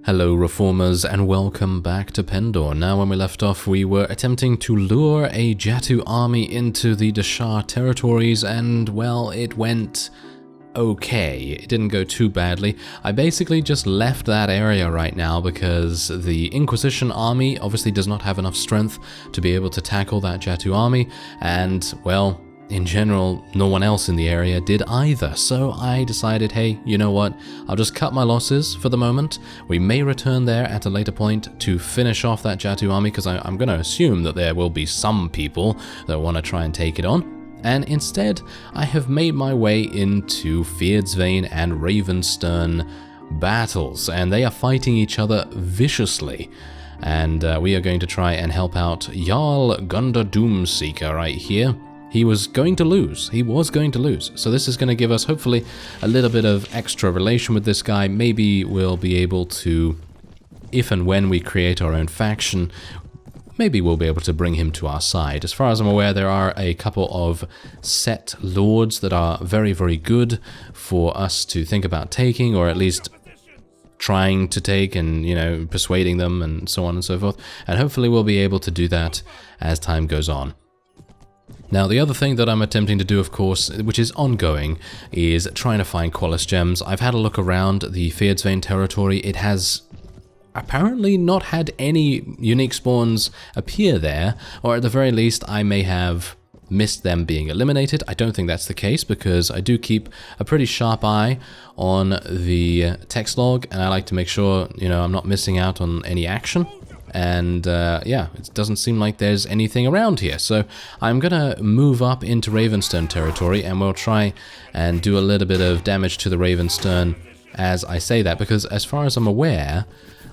Hello Reformers and welcome back to Pendor. Now when we left off we were attempting to lure a Jatu army into the Dashar territories and well it went okay. It didn't go too badly. I basically just left that area right now because the Inquisition army obviously does not have enough strength to be able to tackle that Jatu army and well in general, no one else in the area did either, so I decided, hey, you know what, I'll just cut my losses for the moment. We may return there at a later point to finish off that Jatu army, because I'm going to assume that there will be some people that want to try and take it on. And instead, I have made my way into Fyhrr Skvelt and Ravenstern battles, and they are fighting each other viciously. And we are going to try and help out Jarl Gunda Doomseeker right here. He was going to lose. So this is going to give us, hopefully, a little bit of extra relation with this guy. Maybe we'll be able to, if and when we create our own faction, maybe we'll be able to bring him to our side. As far as I'm aware, there are a couple of set lords that are very, very good for us to think about taking, or at least trying to take and, you know, persuading them and so on and so forth. And hopefully we'll be able to do that as time goes on. Now, the other thing that I'm attempting to do, of course, which is ongoing, is trying to find Qualis gems. I've had a look around the Fyhrr Skvelt territory. It has apparently not had any unique spawns appear there, or at the very least, I may have missed them being eliminated. I don't think that's the case, because I do keep a pretty sharp eye on the text log, and I like to make sure, you know, I'm not missing out on any action. And yeah, it doesn't seem like there's anything around here. So I'm gonna move up into Ravenstern territory and we'll try and do a little bit of damage to the Ravenstern as I say that, because as far as I'm aware,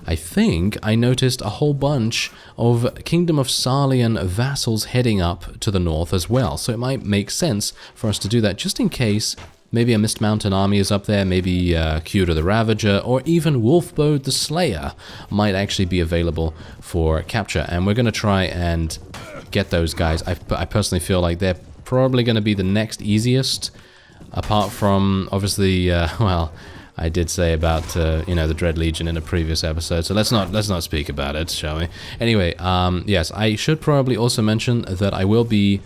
I think I noticed a whole bunch of Kingdom of Sarleon vassals heading up to the north as well. So it might make sense for us to do that just in case. Maybe a Mist Mountain army is up there, maybe Kendo the Ravager, or even Wolfbode the Slayer might actually be available for capture. And we're going to try and get those guys. I personally feel like they're probably going to be the next easiest, apart from, obviously, well, I did say about, you know, the Dread Legion in a previous episode, so let's not speak about it, shall we? Anyway, yes, I should probably also mention that I will be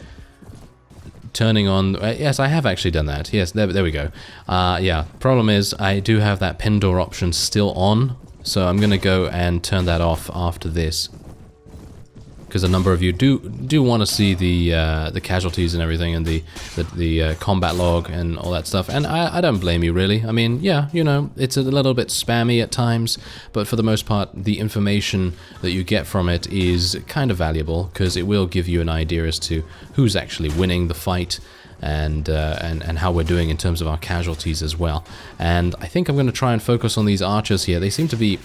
turning on, yes, I have actually done that. Yes, there we go. Yeah, problem is I do have that Pendor option still on, so I'm gonna go and turn that off after this, because a number of you do want to see the casualties and everything, and the combat log and all that stuff, and I don't blame you really. I mean, yeah, you know, it's a little bit spammy at times, but for the most part, the information that you get from it is kind of valuable, because it will give you an idea as to who's actually winning the fight, and how we're doing in terms of our casualties as well. And I think I'm going to try and focus on these archers here. They seem to be,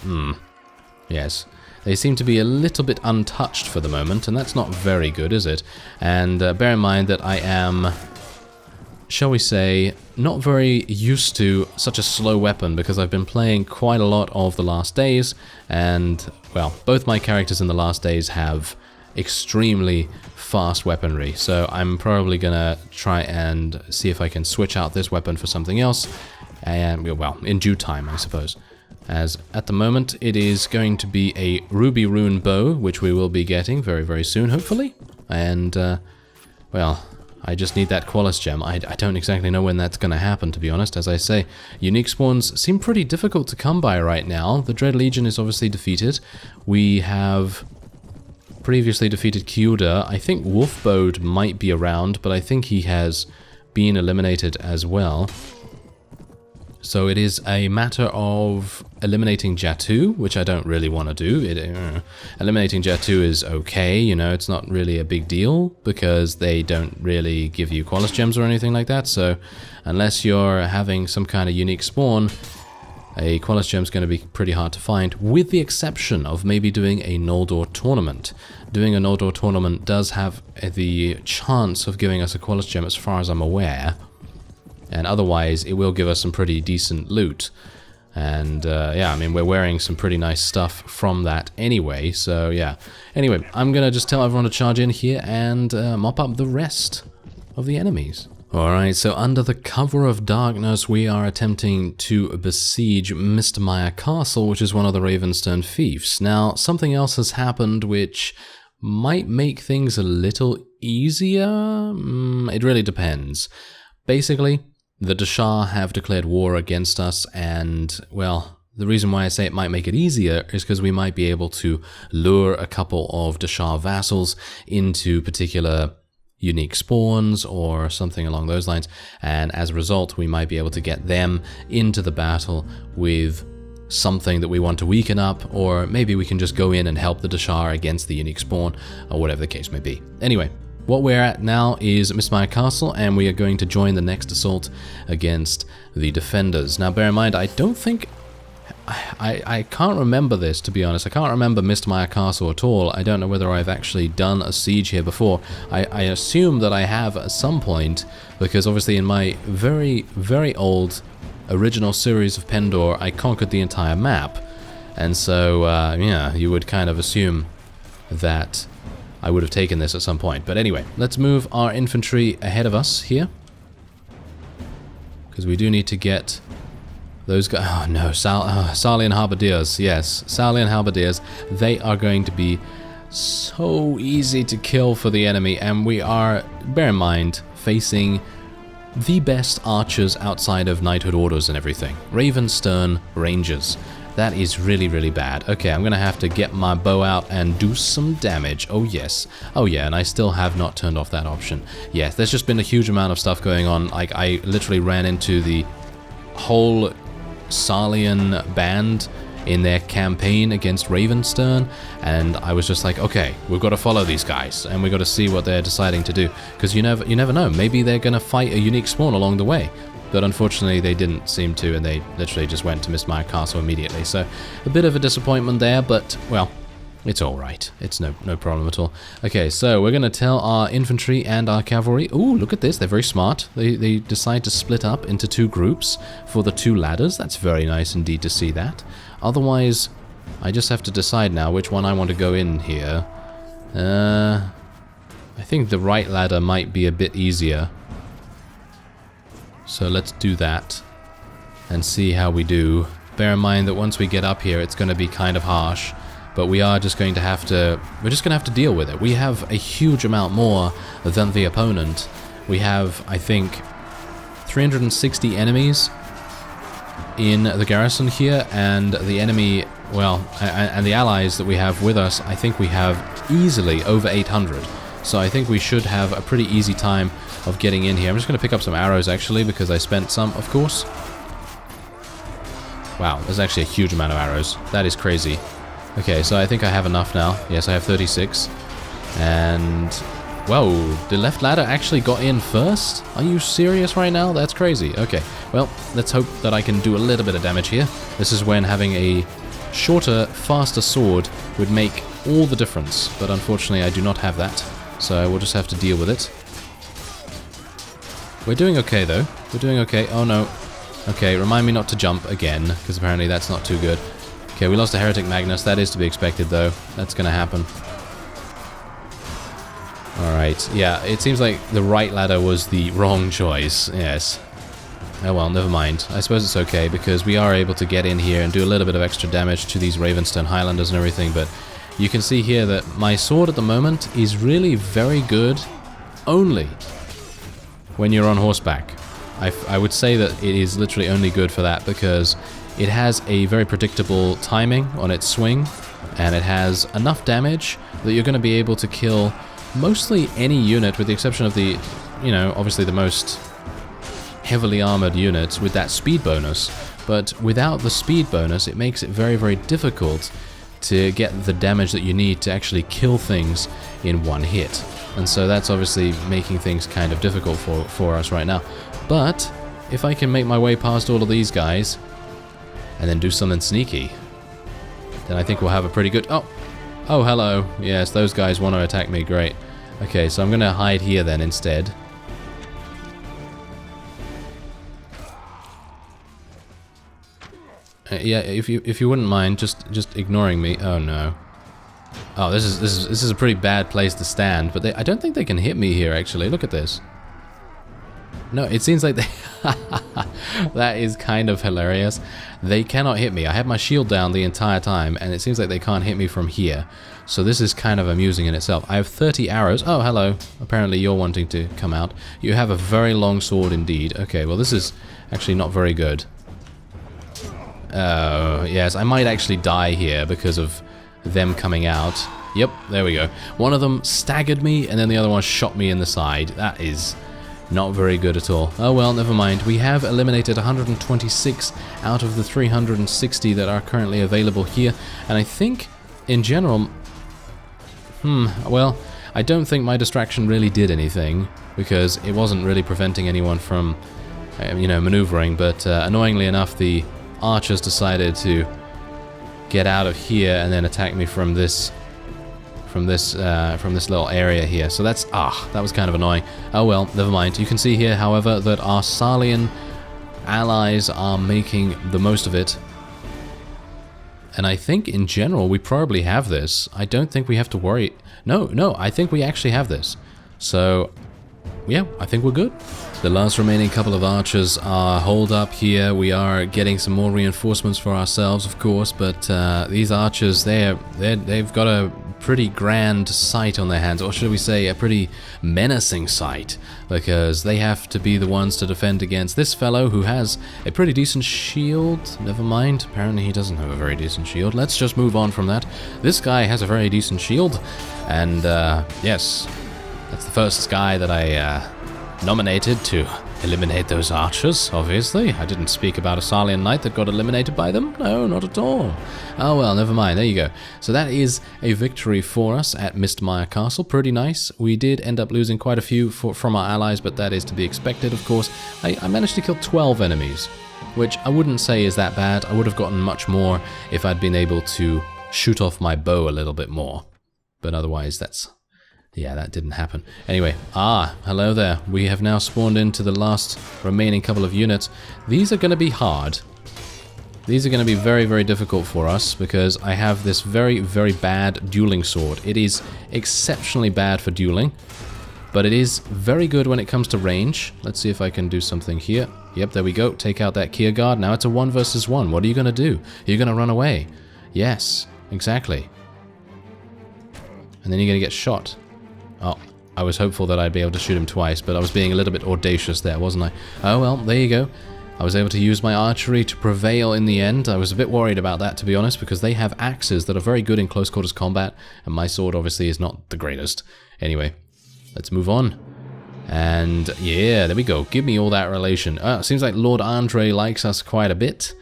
yes. They seem to be a little bit untouched for the moment, and that's not very good, is it? And bear in mind that I am, shall we say, not very used to such a slow weapon, because I've been playing quite a lot of the last days, and, well, both my characters in the last days have extremely fast weaponry, so I'm probably gonna try and see if I can switch out this weapon for something else, and, well, in due time, I suppose. As at the moment it is going to be a Ruby Rune bow, which we will be getting very, very soon, hopefully. And, well, I just need that Qualis gem. I don't exactly know when that's going to happen, to be honest. As I say, unique spawns seem pretty difficult to come by right now. The Dread Legion is obviously defeated. We have previously defeated Kendo. I think Wolfbode might be around, but I think he has been eliminated as well. So it is a matter of eliminating Jatu, which I don't really want to do. Eliminating Jatu is okay, you know, it's not really a big deal, because they don't really give you Qualis gems or anything like that, so unless you're having some kind of unique spawn, a Qualis gem is going to be pretty hard to find, with the exception of maybe doing a Noldor tournament. Doing a Noldor tournament does have the chance of giving us a Qualis gem as far as I'm aware. And otherwise, it will give us some pretty decent loot. And, yeah, I mean, we're wearing some pretty nice stuff from that anyway, so, yeah. Anyway, I'm gonna just tell everyone to charge in here and mop up the rest of the enemies. Alright, so under the cover of darkness, we are attempting to besiege Mr. Meyer Castle, which is one of the Ravenstern fiefs. Now, something else has happened which might make things a little easier? It really depends. Basically, the Dashar have declared war against us, and, well, the reason why I say it might make it easier is because we might be able to lure a couple of Dashar vassals into particular unique spawns or something along those lines, and as a result we might be able to get them into the battle with something that we want to weaken up, or maybe we can just go in and help the Dashar against the unique spawn, or whatever the case may be. Anyway, what we're at now is Mr. Meyer Castle, and we are going to join the next assault against the defenders. Now bear in mind, I don't think I can't remember this, to be honest. I can't remember Mr. Meyer Castle at all. I don't know whether I've actually done a siege here before. I assume that I have at some point, because obviously in my very, very old original series of Pendor, I conquered the entire map. And so, yeah, you would kind of assume that I would have taken this at some point. But anyway, let's move our infantry ahead of us here, because we do need to get those guys. Oh no, Sarleon Halberdiers. Yes, Sarleon Halberdiers. They are going to be so easy to kill for the enemy, and we are, bear in mind, facing the best archers outside of knighthood orders and everything. Ravenstern Rangers. That is really, really bad. Okay, I'm gonna have to get my bow out and do some damage. Oh yes. Oh yeah, and I still have not turned off that option. Yes, there's just been a huge amount of stuff going on. Like, I literally ran into the whole Sarleon band in their campaign against Ravenstern, and I was just like, okay, we've got to follow these guys, and we've got to see what they're deciding to do, because you never know, maybe they're going to fight a unique spawn along the way. But unfortunately they didn't seem to, and they literally just went to Mr. Meyer Castle immediately. So a bit of a disappointment there, but well, it's alright. It's no problem at all. Okay, so we're going to tell our infantry and our cavalry. Ooh, look at this. They're very smart. They decide to split up into two groups for the two ladders. That's very nice indeed to see that. Otherwise, I just have to decide now which one I want to go in here. I think the right ladder might be a bit easier. So let's do that and see how we do. Bear in mind that once we get up here, it's going to be kind of harsh. But we are just going to have to, we're just going to have to deal with it. We have a huge amount more than the opponent. We have, I think, 360 enemies in the garrison here, and the enemy, well, and the allies that we have with us, I think we have easily over 800. So I think we should have a pretty easy time of getting in here. I'm just going to pick up some arrows, actually, because I spent some, of course. Wow, there's actually a huge amount of arrows. That is crazy. Okay, so I think I have enough now. Yes, I have 36. And, whoa, the left ladder actually got in first? Are you serious right now? That's crazy. Okay, well, let's hope that I can do a little bit of damage here. This is when having a shorter, faster sword would make all the difference. But unfortunately, I do not have that. So we'll just have to deal with it. We're doing okay, though. We're doing okay. Oh, no. Okay, remind me not to jump again, because apparently that's not too good. Okay, we lost a Heretic Magnus. That is to be expected, though. That's going to happen. Alright, yeah, it seems like the right ladder was the wrong choice. Yes. Oh well, never mind. I suppose it's okay, because we are able to get in here and do a little bit of extra damage to these Ravenstern Highlanders and everything, but you can see here that my sword at the moment is really very good only when you're on horseback. I would say that it is literally only good for that, because it has a very predictable timing on its swing, and it has enough damage that you're going to be able to kill mostly any unit, with the exception of the, you know, obviously the most heavily armored units with that speed bonus. But without the speed bonus, it makes it very, very difficult to get the damage that you need to actually kill things in one hit. And so that's obviously making things kind of difficult for us right now. But if I can make my way past all of these guys and then do something sneaky, then I think we'll have a pretty good... Oh, hello. Yes, those guys want to attack me. Great. Okay, so I'm going to hide here then instead. Yeah, if you wouldn't mind just ignoring me. Oh no. Oh, this is a pretty bad place to stand, but I don't think they can hit me here actually. Look at this. No, it seems like they... That is kind of hilarious. They cannot hit me. I have my shield down the entire time, and it seems like they can't hit me from here. So this is kind of amusing in itself. I have 30 arrows. Oh, hello. Apparently you're wanting to come out. You have a very long sword indeed. Okay, well this is actually not very good. Yes, I might actually die here because of them coming out. Yep, there we go. One of them staggered me, and then the other one shot me in the side. That is not very good at all. Oh well, never mind. We have eliminated 126 out of the 360 that are currently available here, and I think, in general... well, I don't think my distraction really did anything, because it wasn't really preventing anyone from, you know, maneuvering, but annoyingly enough, the archers decided to get out of here and then attack me from this little area here. So that's, that was kind of annoying. Oh well, never mind. You can see here, however, that our Sarleon allies are making the most of it. And I think in general we probably have this. I don't think we have to worry. No, I think we actually have this. So yeah, I think we're good. The last remaining couple of archers are holed up here. We are getting some more reinforcements for ourselves, of course, but these archers, they've got a pretty grand sight on their hands, or should we say a pretty menacing sight, because they have to be the ones to defend against this fellow who has a pretty decent shield. Never mind, apparently he doesn't have a very decent shield. Let's just move on from that. This guy has a very decent shield, and yes, that's the first guy that I nominated to eliminate those archers, obviously. I didn't speak about a Sarleon knight that got eliminated by them. No, not at all. Oh well, never mind. There you go. So that is a victory for us at Mistmire Castle. Pretty nice. We did end up losing quite a few from our allies, but that is to be expected, of course. I managed to kill 12 enemies, which I wouldn't say is that bad. I would have gotten much more if I'd been able to shoot off my bow a little bit more. But otherwise, yeah, that didn't happen. Anyway, hello there. We have now spawned into the last remaining couple of units. These are going to be hard. These are going to be very, very difficult for us because I have this very, very bad dueling sword. It is exceptionally bad for dueling, but it is very good when it comes to range. Let's see if I can do something here. Yep, there we go. Take out that Kier guard. Now it's a 1 versus 1. What are you going to do? You're going to run away. Yes, exactly. And then you're going to get shot. Oh, I was hopeful that I'd be able to shoot him twice, but I was being a little bit audacious there, wasn't I? Oh well, there you go. I was able to use my archery to prevail in the end. I was a bit worried about that, to be honest, because they have axes that are very good in close quarters combat, and my sword obviously is not the greatest. Anyway, let's move on. And yeah, there we go. Give me all that relation. Seems like Lord Andre likes us quite a bit.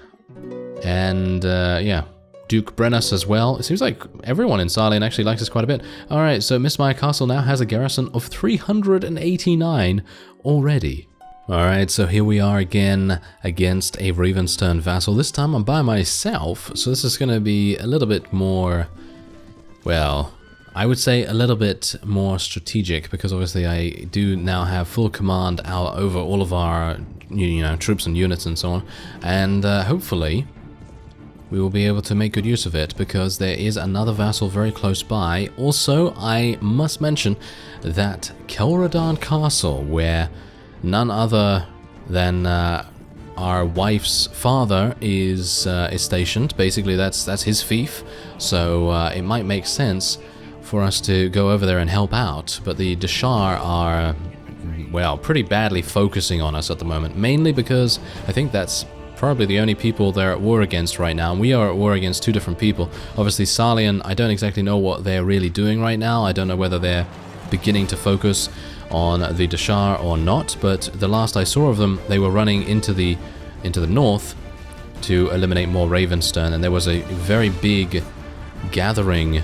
And yeah. Duke Brennus as well. It seems like everyone in Sarleon actually likes us quite a bit. Alright, so Mistmire Castle now has a garrison of 389 already. Alright, so here we are again against a Ravenstern vassal. This time I'm by myself, so this is going to be a little bit more, well, I would say a little bit more strategic, because obviously I do now have full command over all of our, you know, troops and units and so on, and hopefully we will be able to make good use of it, because there is another vassal very close by. Also, I must mention that Kelradan Castle, where none other than our wife's father is stationed. Basically, that's his fief, so it might make sense for us to go over there and help out. But the Deshar are, well, pretty badly focusing on us at the moment, mainly because I think that's probably the only people they're at war against right now, and we are at war against 2 different people. Obviously Sarleon, I don't exactly know what they're really doing right now. I don't know whether they're beginning to focus on the Deshar or not, but the last I saw of them, they were running into the north to eliminate more Ravenstern, and there was a very big gathering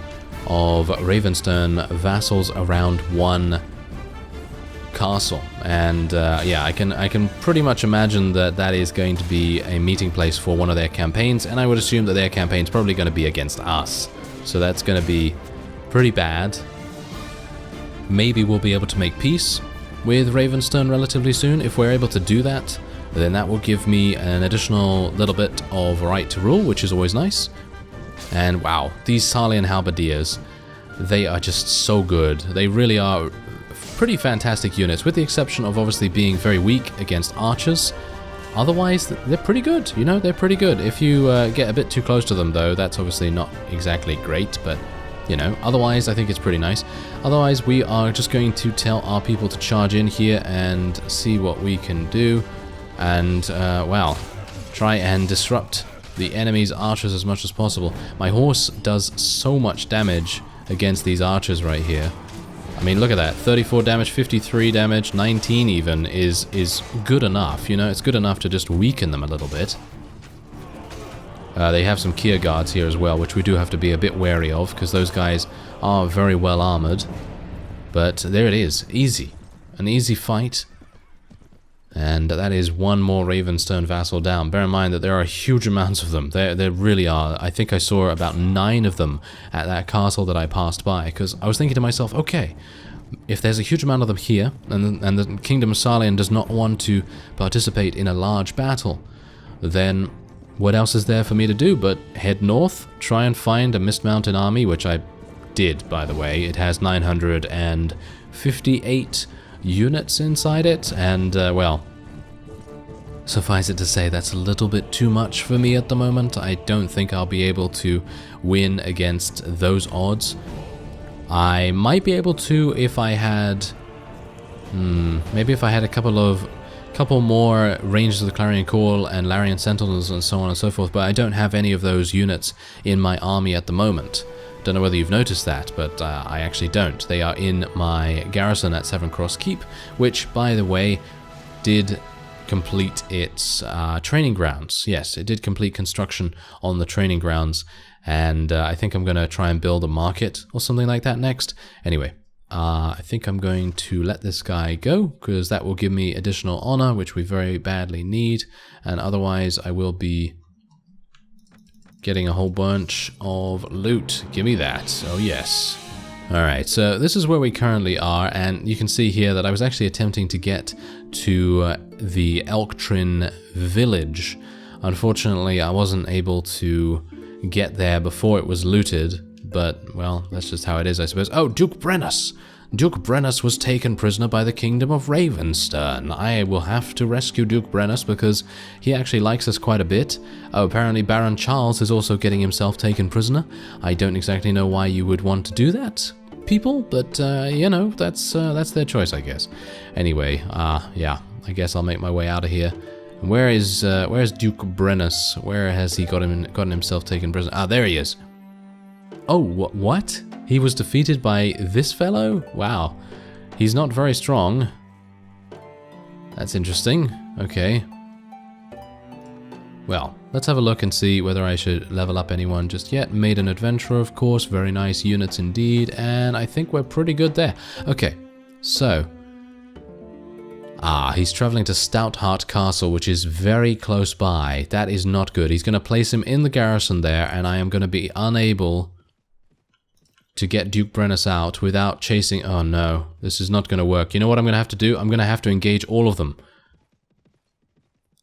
of Ravenstern vassals around one castle, and yeah, I can pretty much imagine that that is going to be a meeting place for one of their campaigns, and I would assume that their campaign's probably going to be against us, so that's going to be pretty bad. Maybe we'll be able to make peace with Ravenstern relatively soon. If we're able to do that, then that will give me an additional little bit of right to rule, which is always nice. And wow, these Sarleon halberdiers, they are just so good. They really are pretty fantastic units, with the exception of obviously being very weak against archers. Otherwise, they're pretty good, you know, they're pretty good. If you get a bit too close to them, though, that's obviously not exactly great, but, you know, otherwise, I think it's pretty nice. Otherwise, we are just going to tell our people to charge in here and see what we can do, and, well, try and disrupt the enemy's archers as much as possible. My horse does so much damage against these archers right here. I mean, look at that. 34 damage, 53 damage, 19 even is good enough, you know? It's good enough to just weaken them a little bit. They have some Kyr guards here as well, which we do have to be a bit wary of, because those guys are very well armored. But there it is. Easy. An easy fight. And that is one more Ravenstern vassal down. Bear in mind that there are huge amounts of them. There really are. I think I saw about 9 of them at that castle that I passed by, because I was thinking to myself, okay, if there's a huge amount of them here, and the Kingdom of Sarleon does not want to participate in a large battle, then what else is there for me to do but head north, try and find a Mist Mountain army, which I did, by the way. It has 958 units inside it, and, well, suffice it to say, that's a little bit too much for me at the moment. I don't think I'll be able to win against those odds. I might be able to if I had, maybe if I had a couple more Rangers of the Clarion Call and Larian Sentinels and so on and so forth, but I don't have any of those units in my army at the moment. Don't know whether you've noticed that, but I actually don't. They are in my garrison at Severn Cross Keep, which, by the way, did complete its training grounds. Yes, it did complete construction on the training grounds, and I think I'm going to try and build a market or something like that next. Anyway, I think I'm going to let this guy go, because that will give me additional honor, which we very badly need, and otherwise I will be getting a whole bunch of loot. Give me that. Oh, yes. Alright, so this is where we currently are, and you can see here that I was actually attempting to get to the Elktrin village. Unfortunately, I wasn't able to get there before it was looted, but, well, that's just how it is, I suppose. Oh, Duke Brennus! Duke Brennus was taken prisoner by the Kingdom of Ravenstern. I will have to rescue Duke Brennus because he actually likes us quite a bit. Oh, apparently Baron Charles is also getting himself taken prisoner. I don't exactly know why you would want to do that, people, but, you know, that's their choice, I guess. Anyway, yeah, I guess I'll make my way out of here. Where's Duke Brennus? Where has he gotten himself taken prisoner? Ah, there he is. Oh, what? He was defeated by this fellow? Wow. He's not very strong. That's interesting. Okay. Well, let's have a look and see whether I should level up anyone just yet. Maiden Adventurer, of course. Very nice units indeed. And I think we're pretty good there. Okay, so... Ah, he's traveling to Stoutheart Castle, which is very close by. That is not good. He's going to place him in the garrison there, and I am going to be unable to get Duke Brennus out without chasing... Oh no, this is not going to work. You know what I'm going to have to do? I'm going to have to engage all of them.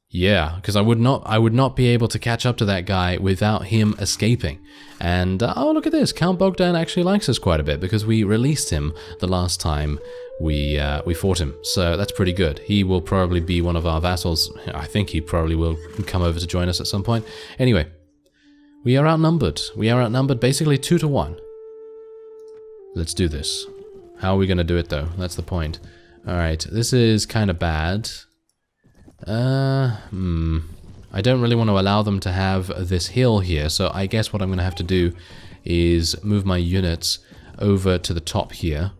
Yeah, because I would not be able to catch up to that guy without him escaping. And, oh, look at this. Count Bogdan actually likes us quite a bit because we released him the last time we fought him. So that's pretty good. He will probably be one of our vassals. I think he probably will come over to join us at some point. Anyway, we are outnumbered. We are outnumbered basically 2 to 1. Let's do this. How are we going to do it, though? That's the point. Alright, this is kind of bad. I don't really want to allow them to have this hill here, so I guess what I'm going to have to do is move my units over to the top here.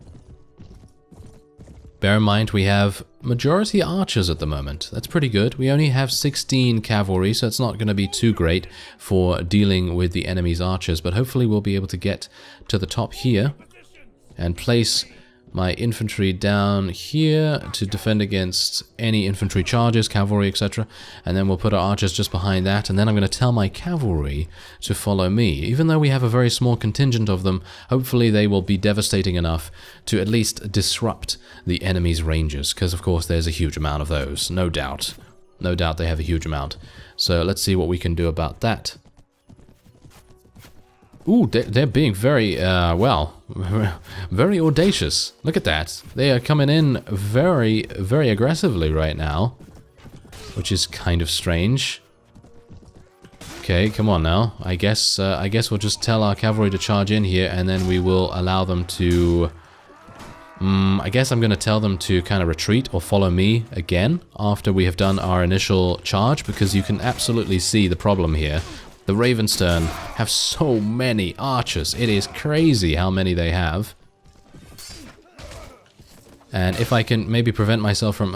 Bear in mind, we have majority archers at the moment. That's pretty good. We only have 16 cavalry, so it's not going to be too great for dealing with the enemy's archers, but hopefully we'll be able to get to the top here and place my infantry down here to defend against any infantry charges, cavalry, etc. And then we'll put our archers just behind that, and then I'm going to tell my cavalry to follow me. Even though we have a very small contingent of them, hopefully they will be devastating enough to at least disrupt the enemy's rangers, because of course there's a huge amount of those, no doubt. No doubt they have a huge amount. So let's see what we can do about that. Ooh, they're being very, well, very audacious. Look at that. They are coming in very, very aggressively right now, which is kind of strange. Okay, come on now. I guess we'll just tell our cavalry to charge in here, and then we will allow them to... I guess I'm going to tell them to kind of retreat or follow me again after we have done our initial charge, because you can absolutely see the problem here. The Ravenstern have so many archers. It is crazy how many they have. And if I can maybe prevent myself from...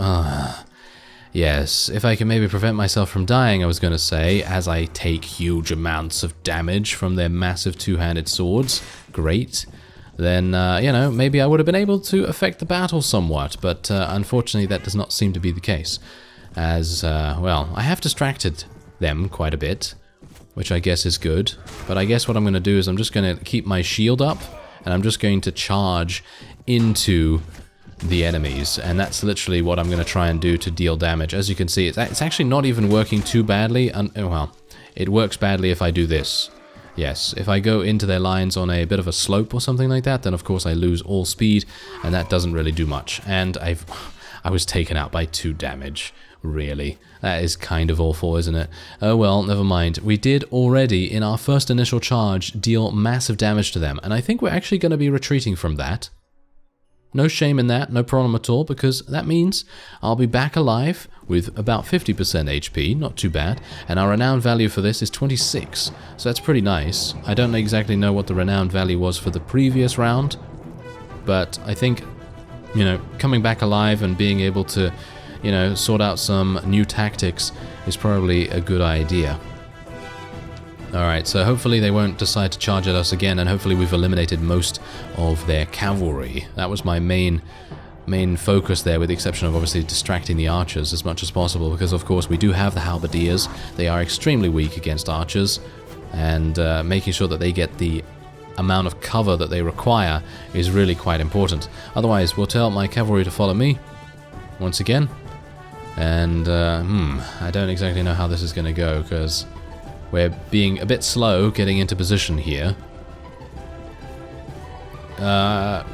yes, if I can maybe prevent myself from dying, I was going to say, as I take huge amounts of damage from their massive two-handed swords. Great. Then, you know, maybe I would have been able to affect the battle somewhat, but unfortunately that does not seem to be the case. As, well, I have distracted them quite a bit, which I guess is good. But I guess what I'm going to do is I'm just going to keep my shield up, and I'm just going to charge into the enemies, and that's literally what I'm going to try and do to deal damage. As you can see, it's actually not even working too badly. Well, it works badly if I do this. Yes, if I go into their lines on a bit of a slope or something like that, then of course I lose all speed, and that doesn't really do much. And I was taken out by 2 damage. Really. That is kind of awful, isn't it? Oh well, never mind. We did already, in our first initial charge, deal massive damage to them, and I think we're actually going to be retreating from that. No shame in that, no problem at all, because that means I'll be back alive with about 50% HP, not too bad, and our renown value for this is 26, so that's pretty nice. I don't exactly know what the renown value was for the previous round, but I think, you know, coming back alive and being able to, you know, sort out some new tactics is probably a good idea. Alright, so hopefully they won't decide to charge at us again, and hopefully we've eliminated most of their cavalry. That was my main focus there, with the exception of obviously distracting the archers as much as possible, because of course we do have the halberdiers. They are extremely weak against archers, and making sure that they get the amount of cover that they require is really quite important. Otherwise, we'll tell my cavalry to follow me once again. And, I don't exactly know how this is going to go, because we're being a bit slow getting into position here.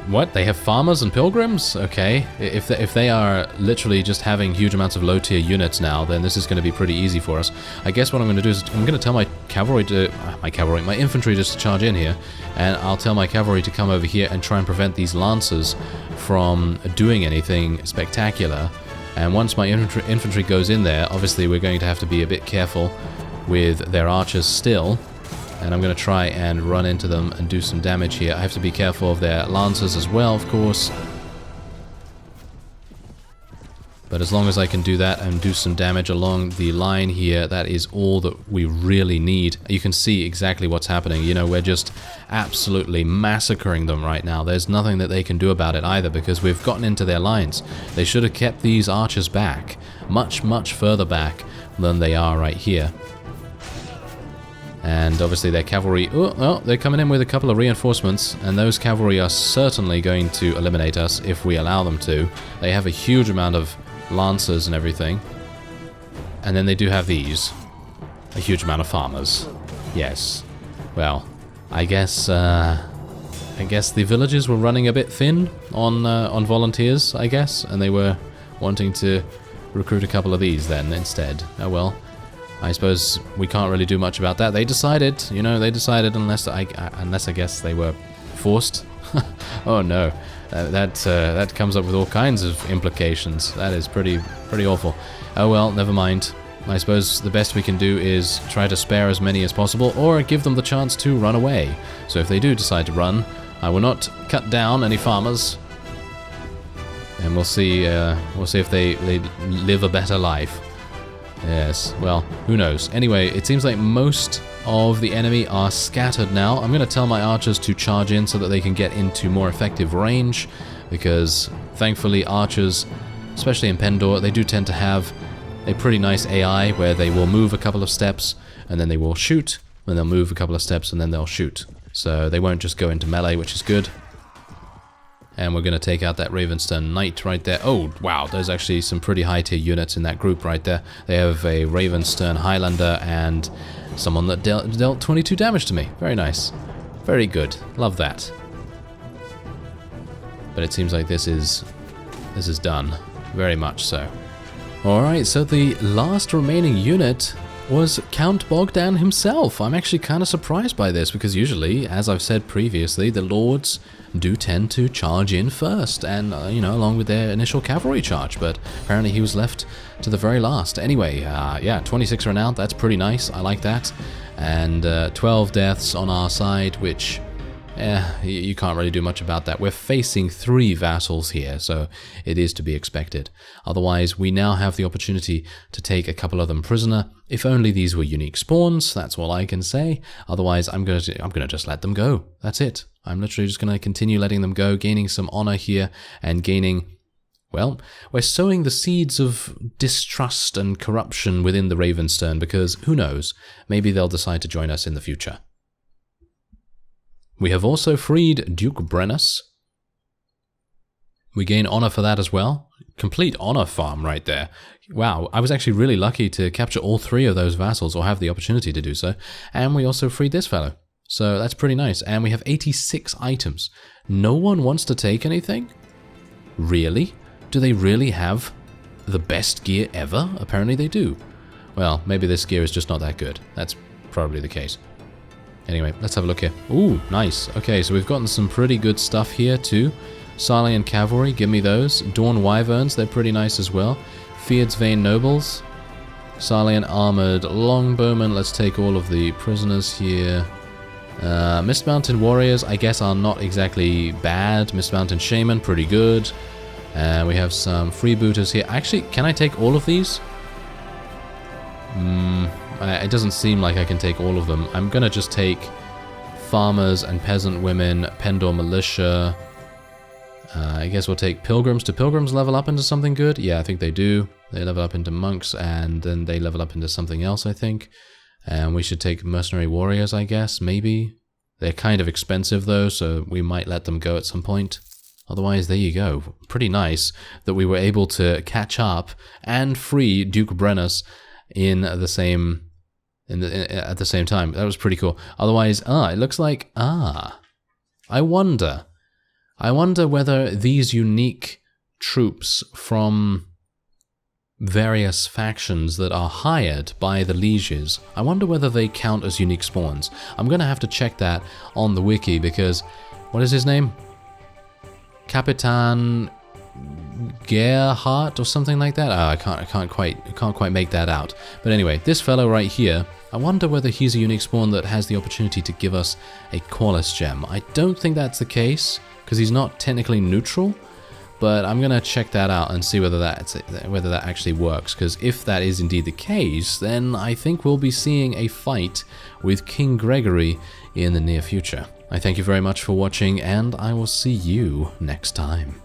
What? They have farmers and pilgrims? Okay. If they are literally just having huge amounts of low-tier units now, then this is going to be pretty easy for us. I guess what I'm going to do is I'm going to tell my cavalry to... my infantry just to charge in here, and I'll tell my cavalry to come over here and try and prevent these lancers from doing anything spectacular. And once my infantry goes in there, obviously we're going to have to be a bit careful with their archers still. And I'm going to try and run into them and do some damage here. I have to be careful of their lancers as well, of course. But as long as I can do that and do some damage along the line here, that is all that we really need. You can see exactly what's happening. You know, we're just absolutely massacring them right now. There's nothing that they can do about it either, because we've gotten into their lines. They should have kept these archers back, much, much further back than they are right here. And obviously their cavalry... Oh, they're coming in with a couple of reinforcements, and those cavalry are certainly going to eliminate us if we allow them to. They have a huge amount of lancers and everything. And then they do have these. A huge amount of farmers. Yes. Well, I guess the villagers were running a bit thin on volunteers, I guess, and they were wanting to recruit a couple of these then instead. Oh well. I suppose we can't really do much about that. They decided, you know, unless I guess they were forced. Oh no, that comes up with all kinds of implications. That is pretty awful. Oh well, never mind. I suppose the best we can do is try to spare as many as possible, or give them the chance to run away. So if they do decide to run, I will not cut down any farmers, and we'll see if they live a better life. Yes, well, who knows. Anyway, it seems like most of the enemy are scattered now. I'm going to tell my archers to charge in so that they can get into more effective range, because thankfully archers, especially in Pendor, they do tend to have a pretty nice AI where they will move a couple of steps and then they will shoot, and they'll move a couple of steps and then they'll shoot. So they won't just go into melee, which is good. And we're going to take out that Ravenstern Knight right there. Oh, wow, there's actually some pretty high-tier units in that group right there. They have a Ravenstern Highlander and someone that dealt 22 damage to me. Very nice. Very good. Love that. But it seems like this is done. Very much so. Alright, so the last remaining unit was Count Bogdan himself. I'm actually kind of surprised by this, because usually, as I've said previously, the lords do tend to charge in first, and, you know, along with their initial cavalry charge, but apparently he was left to the very last. Anyway, yeah, 26 renowned, that's pretty nice, I like that, and 12 deaths on our side, which... you can't really do much about that. We're facing 3 vassals here, so it is to be expected. Otherwise, we now have the opportunity to take a couple of them prisoner. If only these were unique spawns, that's all I can say. Otherwise, I'm gonna just let them go. That's it. I'm literally just gonna continue letting them go, gaining some honor here, and gaining... Well, we're sowing the seeds of distrust and corruption within the Ravenstern, because who knows, maybe they'll decide to join us in the future. We have also freed Duke Brennus. We gain honor for that as well. Complete honor farm right there. Wow, I was actually really lucky to capture all 3 of those vassals, or have the opportunity to do so. And we also freed this fellow. So that's pretty nice. And we have 86 items. No one wants to take anything? Really? Do they really have the best gear ever? Apparently they do. Well, maybe this gear is just not that good. That's probably the case. Anyway, let's have a look here. Ooh, nice. Okay, so we've gotten some pretty good stuff here too. Sarleon Cavalry, give me those. Dawn Wyverns, they're pretty nice as well. Fyhrr's Vain Nobles. Sarleon Armored Longbowmen, let's take all of the prisoners here. Mist Mountain Warriors, I guess, are not exactly bad. Mist Mountain Shaman, pretty good. And we have some freebooters here. Actually, can I take all of these? It doesn't seem like I can take all of them. I'm gonna just take farmers and peasant women, Pendor militia. I guess we'll take pilgrims. Do pilgrims level up into something good? Yeah, I think they do. They level up into monks, and then they level up into something else, I think. And we should take mercenary warriors, I guess, maybe. They're kind of expensive though, so we might let them go at some point. Otherwise, there you go. Pretty nice that we were able to catch up and free Duke Brennus in the same... at the same time. That was pretty cool. Otherwise, it looks like, I wonder whether these unique troops from various factions that are hired by the lieges, I wonder whether they count as unique spawns. I'm going to have to check that on the wiki, because, what is his name? Capitan Gerhardt or something like that? I can't quite make that out. But anyway, this fellow right here, I wonder whether he's a unique spawn that has the opportunity to give us a Qualis gem. I don't think that's the case, because he's not technically neutral, but I'm gonna check that out and see whether that actually works, because if that is indeed the case, then I think we'll be seeing a fight with King Gregory in the near future. I thank you very much for watching, and I will see you next time.